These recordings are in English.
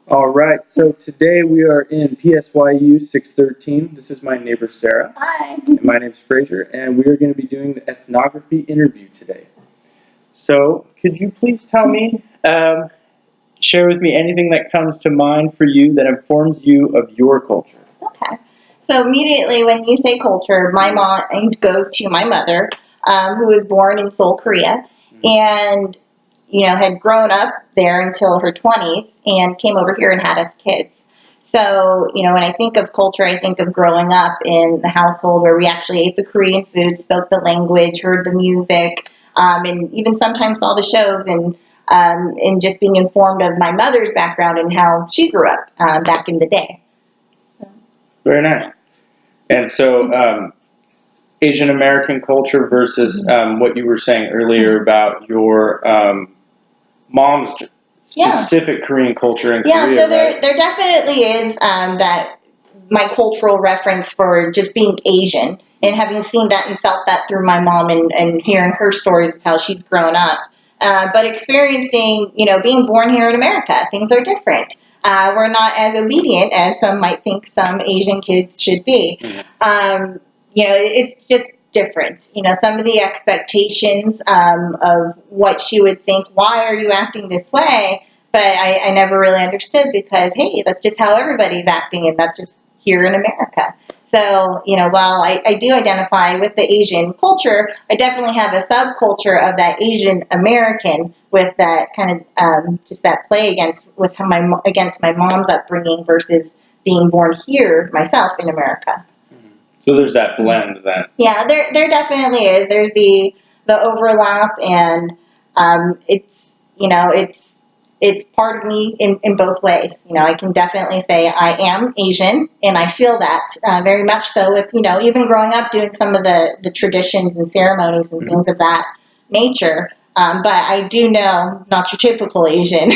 All right, so today we are in PSYU 613. This is my neighbor Sarah. Hi. And my name's Fraser, and we are going to be doing the ethnography interview today. So, could you please tell me, share with me anything that comes to mind for you that informs you of your culture? Okay. So immediately when you say culture, my mind goes to my mother, who was born in Seoul, Korea, and had grown up there until her 20s and came over here and had us kids. So, when I think of culture, I think of growing up in the household where we actually ate the Korean food, spoke the language, heard the music, and even sometimes saw the shows and just being informed of my mother's background and how she grew up back in the day. Very nice. And so, Asian American culture versus what you were saying earlier about your mom's specific Korean culture in Korea. Yeah, so right? there definitely is that my cultural reference for just being Asian and having seen that and felt that through my mom and hearing her stories of how she's grown up. But experiencing, being born here in America, things are different. We're not as obedient as some might think some Asian kids should be. It's just different. Some of the expectations of what she would think, why are you acting this way? But I never really understood because, hey, that's just how everybody's acting, and that's just here in America. So, while I do identify with the Asian culture, I definitely have a subculture of that Asian American with that kind of just that play against my mom's upbringing versus being born here myself in America. So there's that blend then. Yeah, there definitely is. There's the overlap, and it's part of me in both ways. I can definitely say I am Asian, and I feel that very much so with, even growing up doing some of the traditions and ceremonies and things of that nature. But I do know, not your typical Asian,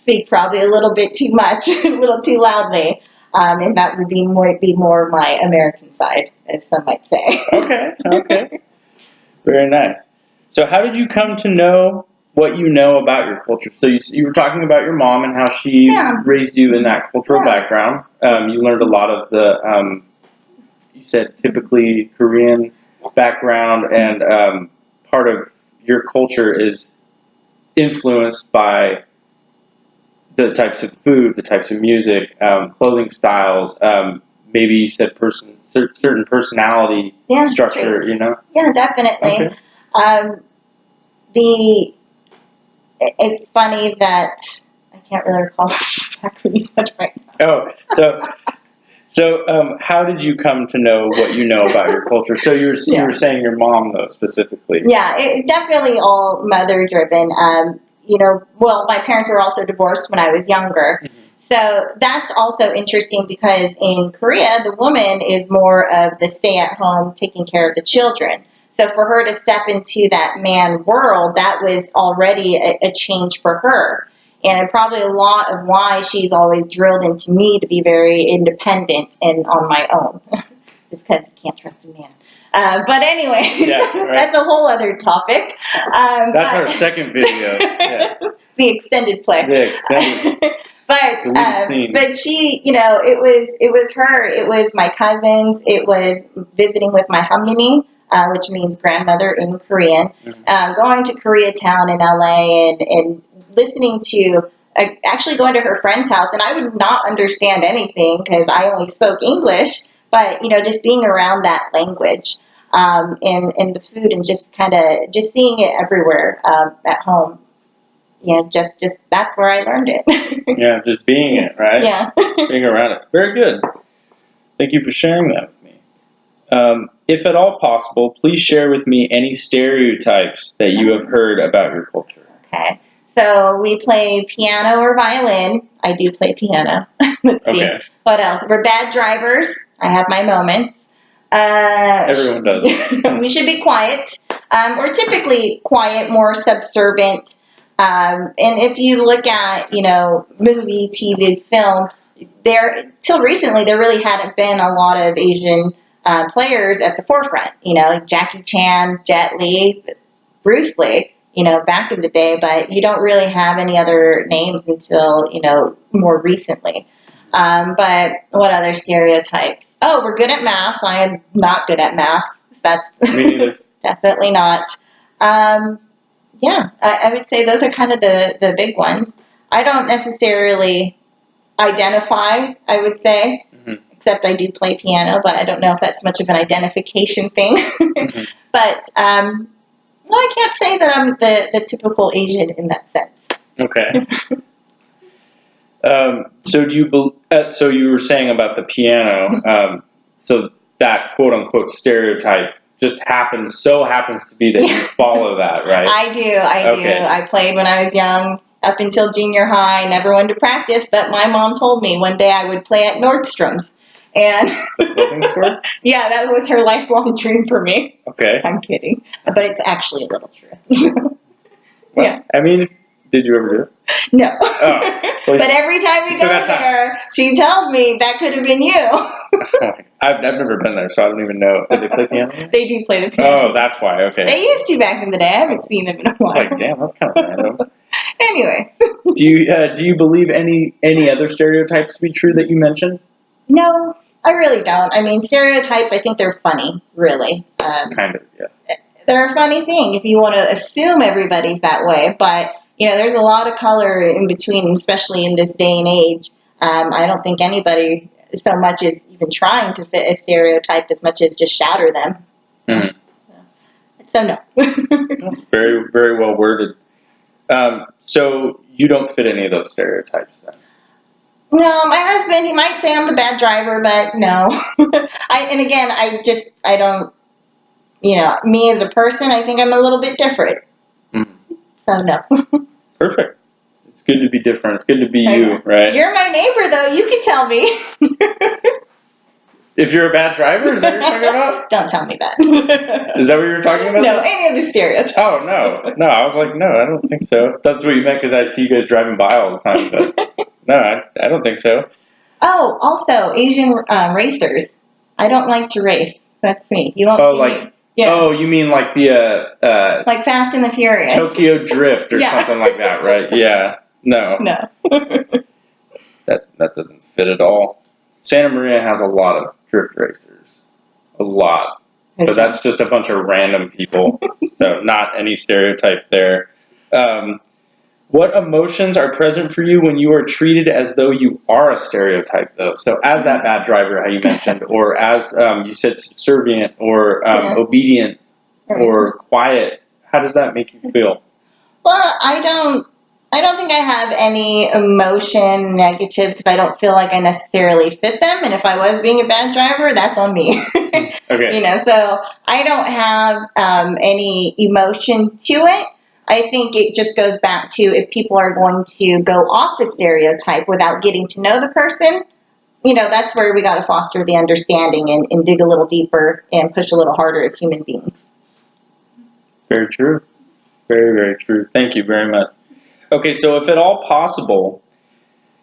speak probably a little bit too much, a little too loudly. And that would be more my American side, as some might say. Okay. Very nice. So how did you come to know what you know about your culture? So you were talking about your mom and how she raised you in that cultural background. You learned a lot of the, you said typically Korean background, and part of your culture is influenced by the types of food, the types of music, clothing styles, maybe you said certain personality structure, traits. Yeah, definitely. Okay. It's funny that I can't really recall exactly what you said right Oh, now. so how did you come to know what you know about your culture? So you were saying your mom, though, specifically. Yeah, it's definitely all mother driven. Well, my parents were also divorced when I was younger. Mm-hmm. So that's also interesting because in Korea, the woman is more of the stay at home, taking care of the children. So for her to step into that man world, that was already a change for her. And probably a lot of why she's always drilled into me to be very independent and on my own. Just because you can't trust a man. But anyway, that's a whole other topic. That's our second video. Yeah. The extended play. The extended. But she, it was her. It was my cousins. It was visiting with my hamnini, which means grandmother in Korean. Mm-hmm. Going to Koreatown in LA and listening to. Actually going to her friend's house, and I would not understand anything because I only spoke English. But, just being around that language and the food and just just seeing it everywhere at home. Just that's where I learned it. Yeah, just being it, right? Yeah. Being around it. Very good. Thank you for sharing that with me. If at all possible, please share with me any stereotypes that you have heard about your culture. Okay. So we play piano or violin. I do play piano. Let's see. What else? We're bad drivers. I have my moments. Everyone does. We should be quiet. We're typically quiet, more subservient. And if you look at, movie, TV, film, till recently, there really hadn't been a lot of Asian players at the forefront. Jackie Chan, Jet Li, Bruce Lee. back in the day, but you don't really have any other names until, more recently. But what other stereotypes? Oh, we're good at math. I am not good at math. That's Me neither. definitely not. Yeah, I would say those are kind of the big ones. I don't necessarily identify, I would say, except I do play piano, but I don't know if that's much of an identification thing. But no, I can't say that I'm the typical Asian in that sense. Okay. So so you were saying about the piano, so that quote unquote stereotype just happens to be that you follow that, right? I do. I played when I was young, up until junior high, never went to practice, but my mom told me one day I would play at Nordstrom's. And the clothing store? Yeah, that was her lifelong dream for me. Okay. I'm kidding. But it's actually a little true. Well, yeah. I mean, did you ever do it? No. Oh, but every time we go there, she tells me that could have been you. I've never been there, so I don't even know. Did they play piano? They do play the piano. Oh, that's why. Okay. They used to back in the day. I haven't seen them in a while. I was like, damn, that's kind of random. Anyway. Do you believe any other stereotypes to be true that you mentioned? No, I really don't. I mean, stereotypes, I think they're funny, really. Kind of, yeah. They're a funny thing if you want to assume everybody's that way, but there's a lot of color in between, especially in this day and age. I don't think anybody so much is even trying to fit a stereotype as much as just shatter them. Mm-hmm. So no. Very, very well worded. So you don't fit any of those stereotypes then? No, my husband, he might say I'm the bad driver, but no. I don't, me as a person, I think I'm a little bit different. Mm-hmm. So no. Perfect. It's good to be different. It's good to be you, right? You're my neighbor, though. You can tell me. If you're a bad driver, is that what you're talking about? Don't tell me that. Is that what you were talking about? No, any of the stereotypes. Oh, no. No, I was like, no, I don't think so. That's what you meant because I see you guys driving by all the time. But no, I don't think so. Oh, also, Asian racers. I don't like to race. That's me. You won't see me. Yeah. Oh, you mean like the... like Fast and the Furious. Tokyo Drift or something like that, right? Yeah. No. No. That doesn't fit at all. Santa Maria has a lot of drift racers. A lot. But that's just a bunch of random people. So not any stereotype there. What emotions are present for you when you are treated as though you are a stereotype, though? So as that bad driver, how you mentioned, or as you said, subservient, or obedient, or quiet. How does that make you feel? Well, I don't think I have any emotion negative because I don't feel like I necessarily fit them. And if I was being a bad driver, that's on me. Okay. So I don't have any emotion to it. I think it just goes back to if people are going to go off a stereotype without getting to know the person, that's where we got to foster the understanding and dig a little deeper and push a little harder as human beings. Very true. Very, very true. Thank you very much. Okay, so if at all possible,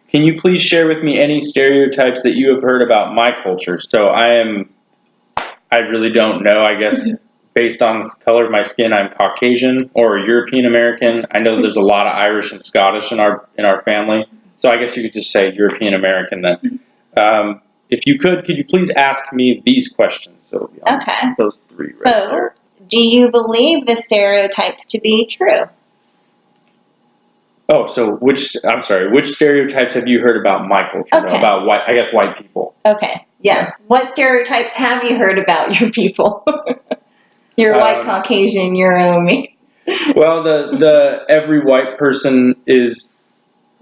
can you please share with me any stereotypes that you have heard about my culture? So I really don't know. I guess based on the color of my skin, I'm Caucasian or European American. I know there's a lot of Irish and Scottish in our family. So I guess you could just say European American then. If you could you please ask me these questions? So those three right there. Do you believe the stereotypes to be true? Oh, so which stereotypes have you heard about my culture? Okay. About white people. Okay. Yes. Yeah. What stereotypes have you heard about your people? You're white, Caucasian, you're me. Well, the every white person is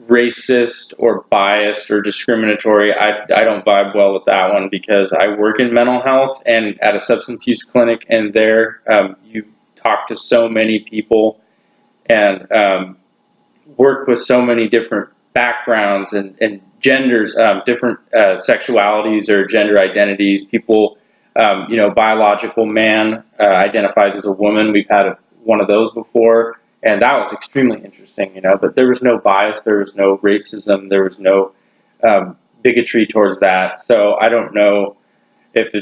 racist or biased or discriminatory. I don't vibe well with that one because I work in mental health and at a substance use clinic, and there you talk to so many people and work with so many different backgrounds and genders, different sexualities or gender identities. People, biological man identifies as a woman. We've had one of those before. And that was extremely interesting, but there was no bias, there was no racism, there was no bigotry towards that. So I don't know if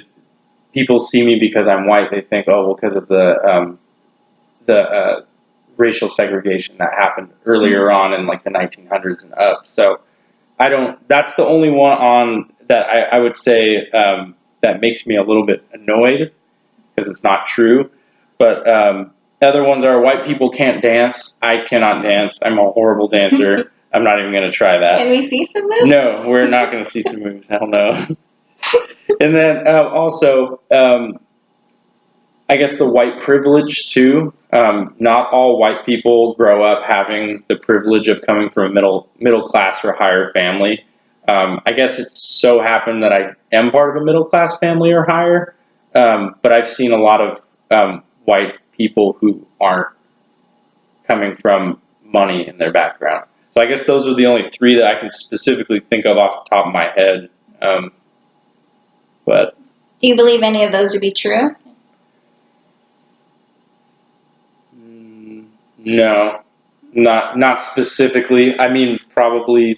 people see me because I'm white, they think, oh, well, because of the racial segregation that happened earlier on in like the 1900s and up. So that's the only one on that I would say that makes me a little bit annoyed because it's not true. But other ones are white people can't dance. I cannot dance. I'm a horrible dancer. I'm not even going to try that. Can we see some moves? No, we're not going to see some moves. Hell no. And then also, I guess the white privilege too. Not all white people grow up having the privilege of coming from a middle class or higher family. I guess it's so happened that I am part of a middle class family or higher, but I've seen a lot of white people who aren't coming from money in their background. So I guess those are the only three that I can specifically think of off the top of my head. But do you believe any of those to be true? No, not specifically. I mean, probably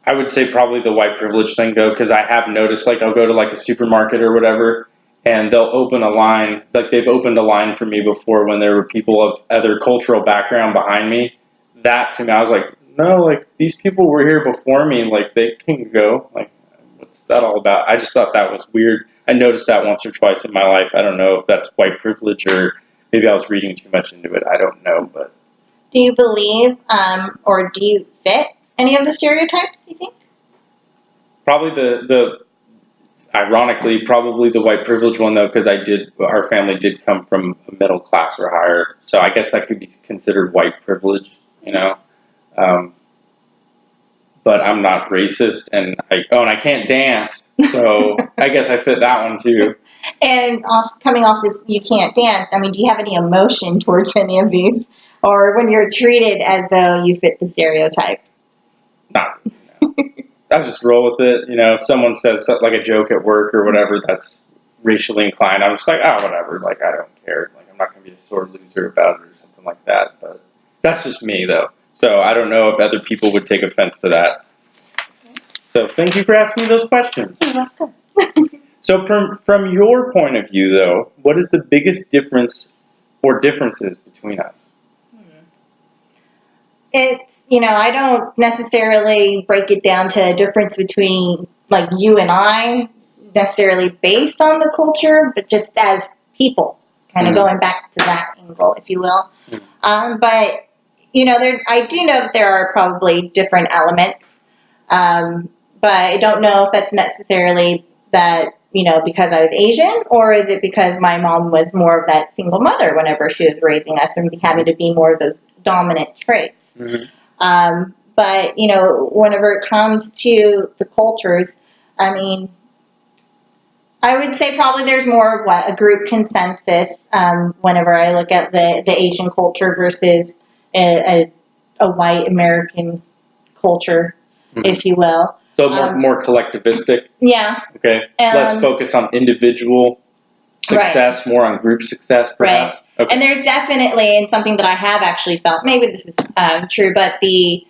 I would say probably the white privilege thing though, because I have noticed, like, I'll go to like a supermarket or whatever, and they'll open a line, like they've opened a line for me before when there were people of other cultural background behind me. That to me, I was like, no, like these people were here before me, like they can go. Like, what's that all about? I just thought that was weird. I noticed that once or twice in my life. I don't know if that's white privilege or maybe I was reading too much into it. I don't know, but. Do you believe or do you fit any of the stereotypes, you think? Probably ironically, probably the white privilege one though, because our family did come from a middle class or higher, so I guess that could be considered white privilege, you know. But I'm not racist, and I can't dance, so I guess I fit that one too. And coming off this, you can't dance. I mean, do you have any emotion towards any of these, or when you're treated as though you fit the stereotype? Not really, no. I just roll with it. You know, if someone says like a joke at work or whatever that's racially inclined, I'm just like, oh, whatever. Like, I don't care. Like, I'm not going to be a sore loser about it or something like that. But that's just me, though. So I don't know if other people would take offense to that. So thank you for asking me those questions. You're welcome. So from your point of view, though, what is the biggest difference or differences between us? It's, I don't necessarily break it down to a difference between like you and I necessarily based on the culture, but just as people, kind of going back to that angle, if you will. But, I do know that there are probably different elements, but I don't know if that's necessarily that, because I was Asian, or is it because my mom was more of that single mother whenever she was raising us and having to be more of those dominant traits. But, whenever it comes to the cultures, I mean, I would say probably there's more of a group consensus whenever I look at the Asian culture versus a white American culture, if you will. So more collectivistic? Yeah. Okay. Less focused on individual success, more on group success, perhaps? Right. Okay. And there's definitely, and something that I have actually felt, maybe this is true, but the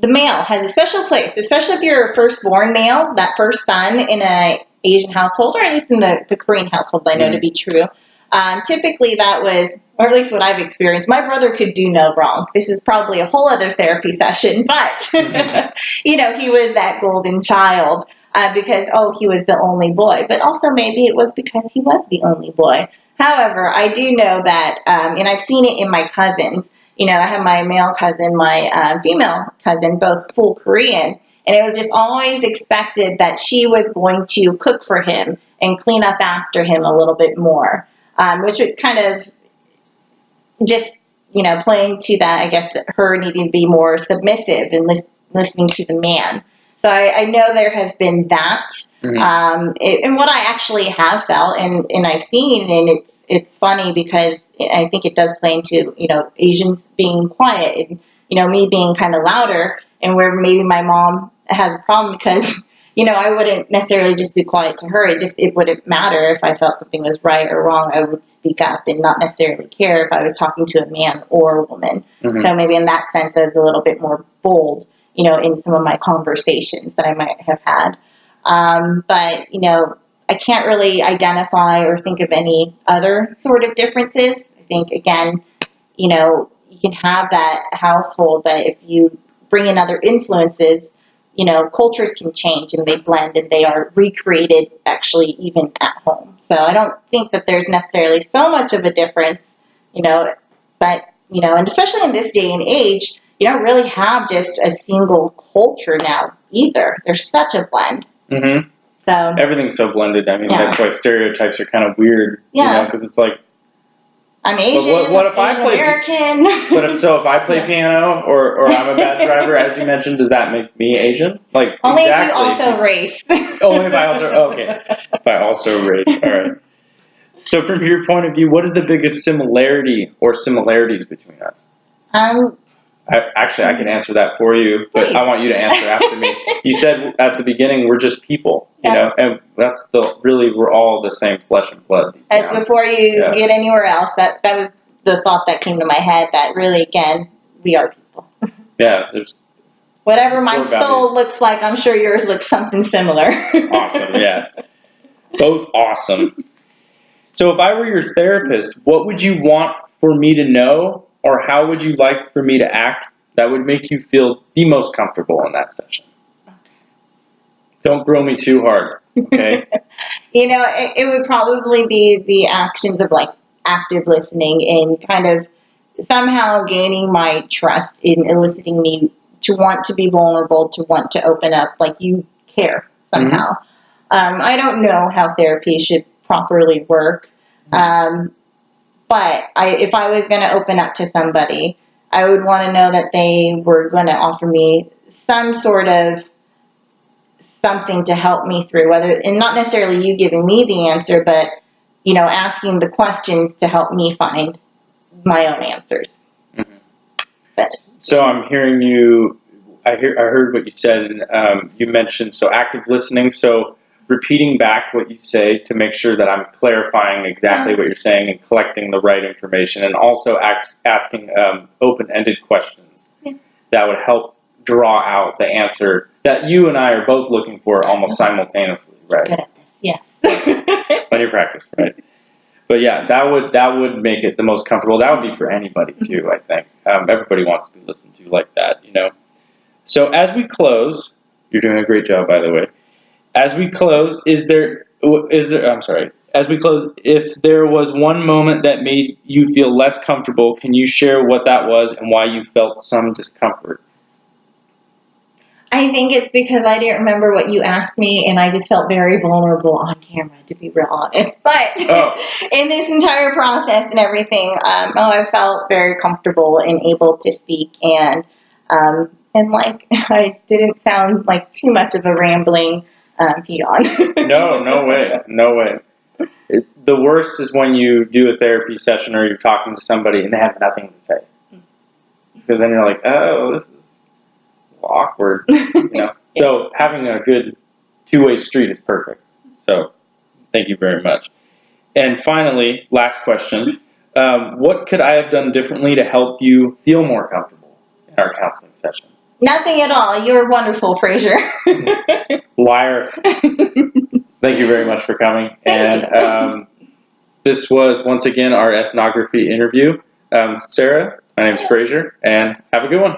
male has a special place, especially if you're a firstborn male, that first son in an Asian household, or at least in the Korean household, I know to be true. Typically that was, or at least what I've experienced, my brother could do no wrong. This is probably a whole other therapy session, but, he was that golden child because, he was the only boy. But also maybe it was because he was the only boy. However, I do know that, and I've seen it in my cousins. I have my male cousin, my female cousin, both full Korean. And it was just always expected that she was going to cook for him and clean up after him a little bit more, which would kind of just, playing to that, I guess, that her needing to be more submissive and listening to the man. So I know there has been that. And what I actually have felt and I've seen, and it's funny because I think it does play into, Asians being quiet and, me being kind of louder, and where maybe my mom has a problem because, I wouldn't necessarily just be quiet to her. It wouldn't matter if I felt something was right or wrong. I would speak up and not necessarily care if I was talking to a man or a woman. So maybe in that sense, I was a little bit more bold, in some of my conversations that I might have had. But, I can't really identify or think of any other sort of differences. I think, again, you know, you can have that household, but if you bring in other influences, you know, cultures can change and they blend and they are recreated actually even at home. So I don't think that there's necessarily so much of a difference, you know, but, you know, and especially in this day and age, you don't really have just a single culture now either. There's such a blend. Mm-hmm. So everything's so blended. I mean, that's why stereotypes are kind of weird, you know, because it's like, I'm Asian, what if I play American. If I play piano or I'm a bad driver, as you mentioned, does that make me Asian? Like only if you also race. Only if I also if I also race. All right. So from your point of view, what is the biggest similarity or similarities between us? I can answer that for you, but please. I want you to answer after me. You said at the beginning we're just people, you know, and that's we're all the same flesh and blood. It's before you get anywhere else. That was the thought that came to my head. That really, again, we are people. Yeah, there's whatever my soul looks like. I'm sure yours looks something similar. Awesome, yeah, both awesome. So if I were your therapist, what would you want for me to know? Or how would you like for me to act that would make you feel the most comfortable in that session? Don't grill me too hard, okay? You know, it would probably be the actions of like active listening and kind of somehow gaining my trust in eliciting me to want to be vulnerable, to want to open up, like you care somehow. Mm-hmm. I don't know how therapy should properly work. But if I was going to open up to somebody, I would want to know that they were going to offer me some sort of something to help me through, and not necessarily you giving me the answer, but, you know, asking the questions to help me find my own answers. Mm-hmm. So I'm hearing you, I heard what you said, and you mentioned, so active listening, so repeating back what you say to make sure that I'm clarifying exactly what you're saying and collecting the right information, and also asking open-ended questions that would help draw out the answer that you and I are both looking for almost simultaneously, right? Good at this, yeah. Plenty of practice, right? But yeah, that would make it the most comfortable. That would be for anybody too, I think. Everybody wants to be listened to like that, you know. So as we close, you're doing a great job, by the way. As we close, as we close, if there was one moment that made you feel less comfortable, can you share what that was and why you felt some discomfort? I think it's because I didn't remember what you asked me, and I just felt very vulnerable on camera, to be real honest. But in this entire process and everything, I felt very comfortable and able to speak, and like I didn't sound like too much of a rambling peon. No way. The worst is when you do a therapy session or you're talking to somebody and they have nothing to say, because then you're like, oh, this is awkward, you know. So having a good two-way street is perfect. So thank you very much. And finally, last question, what could I have done differently to help you feel more comfortable in our counseling session? Nothing at all. You're wonderful, Fraser. Liar. Thank you very much for coming. And this was once again our ethnography interview. Sarah, my name is Fraser, and have a good one.